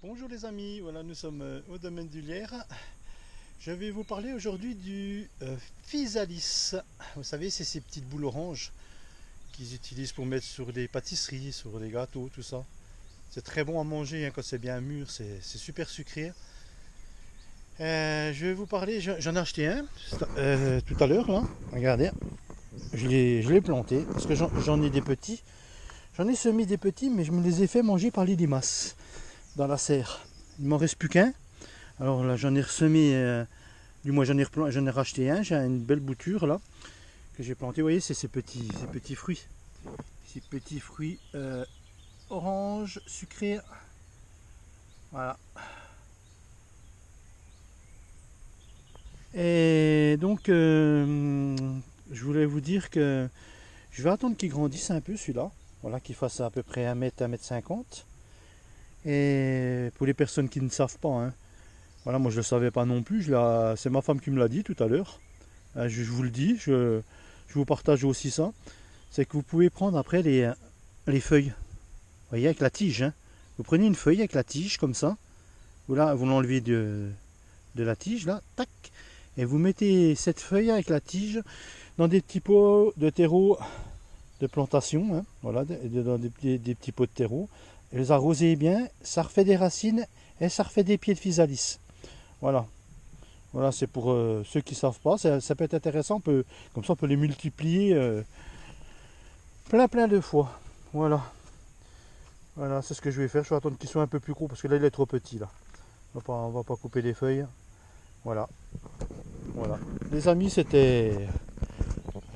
Bonjour les amis, voilà nous sommes au domaine du Lierre. Je vais vous parler aujourd'hui du physalis. Vous savez, c'est ces petites boules oranges qu'ils utilisent pour mettre sur des pâtisseries, sur des gâteaux, tout ça. C'est très bon à manger hein, quand c'est bien mûr, c'est super sucré. Je vais vous parler, j'en ai acheté un tout à l'heure là, regardez. Je l'ai planté parce que j'en ai des petits. J'en ai semé des petits, mais je me les ai fait manger par les limaces dans la serre. Il m'en reste plus qu'un. Alors là, j'en ai ressemé, du moins j'en ai racheté un. J'ai une belle bouture là que j'ai planté. Vous voyez, c'est ces petits fruits, ces petits fruits orange sucrés. Voilà. Et donc, je voulais vous dire que je vais attendre qu'il grandisse un peu celui-là. Voilà, qu'il fasse à peu près 1 mètre, 1 mètre 50. Et pour les personnes qui ne savent pas, hein, voilà, moi je ne le savais pas non plus, c'est ma femme qui me l'a dit tout à l'heure. Je vous le dis, je vous partage aussi ça. C'est que vous pouvez prendre après les feuilles. Vous voyez, avec la tige. Hein. Vous prenez une feuille avec la tige comme ça. Vous l'enlevez de la tige, là, tac. Et vous mettez cette feuille avec la tige dans des petits pots de terreau de plantation. Hein, voilà, dans des petits pots de terreau. Et les arrosez bien, ça refait des racines et ça refait des pieds de physalis. Voilà. Voilà, c'est pour ceux qui ne savent pas, ça peut être intéressant, comme ça on peut les multiplier plein de fois. Voilà. Voilà, c'est ce que je vais faire. Je vais attendre qu'il soit un peu plus gros parce que là il est trop petit là. On va pas couper les feuilles. Voilà. Voilà. Les amis, c'était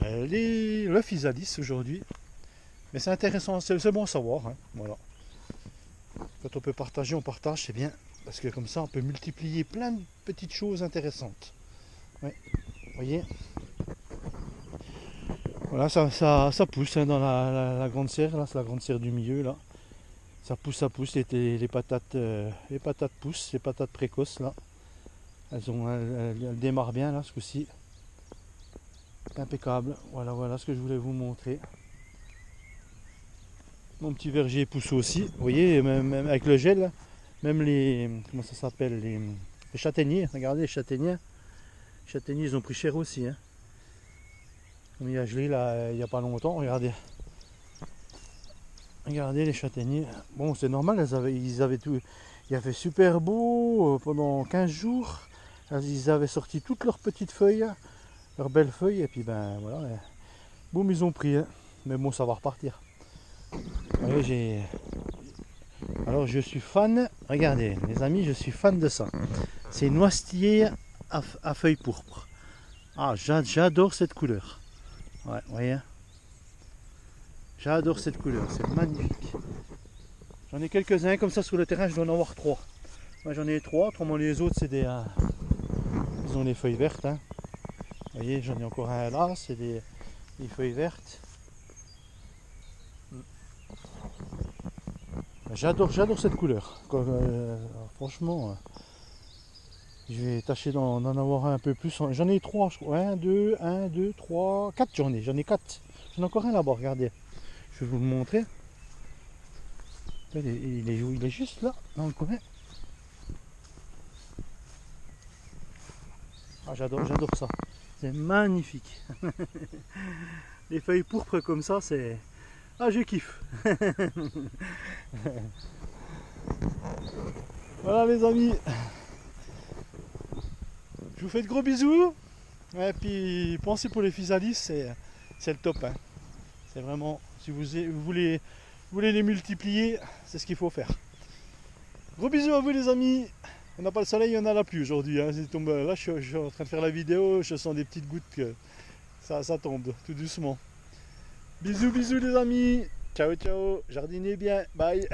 le physalis aujourd'hui. Mais c'est intéressant, c'est bon à savoir. Hein. Voilà. Quand on peut partager, on partage, c'est bien. Parce que comme ça, on peut multiplier plein de petites choses intéressantes. Ouais. Vous voyez? Voilà, ça pousse hein, dans la grande serre. Là, c'est la grande serre du milieu. Là. Ça pousse. Les patates poussent, les patates précoces. Là. Elles démarrent bien, là, ce coup-ci. Impeccable. Voilà ce que je voulais vous montrer. Mon petit verger pousse aussi. Vous voyez, même avec le gel, même comment ça s'appelle, les châtaigniers. Regardez les châtaigniers. Les châtaigniers, ils ont pris cher aussi. Hein. Comme il a gelé là, il n'y a pas longtemps, regardez. Regardez les châtaigniers. Bon, c'est normal, ils avaient tout. Il a fait super beau pendant 15 jours. Ils avaient sorti toutes leurs petites feuilles, leurs belles feuilles, et puis ben voilà. Boum, ils ont pris. Hein. Mais bon, ça va repartir. Voyez, alors je suis fan, regardez les amis, je suis fan de ça. C'est noisetier à feuilles pourpres. Ah, j'adore cette couleur. Ouais, vous voyez. J'adore cette couleur, c'est magnifique. J'en ai quelques-uns comme ça sur le terrain, je dois en avoir 3. Moi j'en ai 3, autrement les autres c'est des... ils ont les feuilles vertes. Hein. Vous voyez, j'en ai encore un là, c'est des feuilles vertes. J'adore cette couleur. Franchement, je vais tâcher d'en avoir un peu plus. J'en ai 3, je crois. 1, 2, 3, 4 j'en ai 4. J'en ai encore un là-bas, regardez. Je vais vous le montrer. Il est juste là, dans le coin. Ah, j'adore ça. C'est magnifique. Les feuilles pourpres comme ça, c'est... Ah, je kiffe. Voilà les amis. Je vous fais de gros bisous. Et puis pensez pour les physalis, c'est le top. Hein. C'est vraiment, si vous voulez les multiplier, c'est ce qu'il faut faire. Gros bisous à vous les amis. On n'a pas le soleil, on a la pluie aujourd'hui. Hein. Là je suis en train de faire la vidéo, je sens des petites gouttes que ça tombe tout doucement. Bisous les amis. Ciao, jardinez bien. Bye.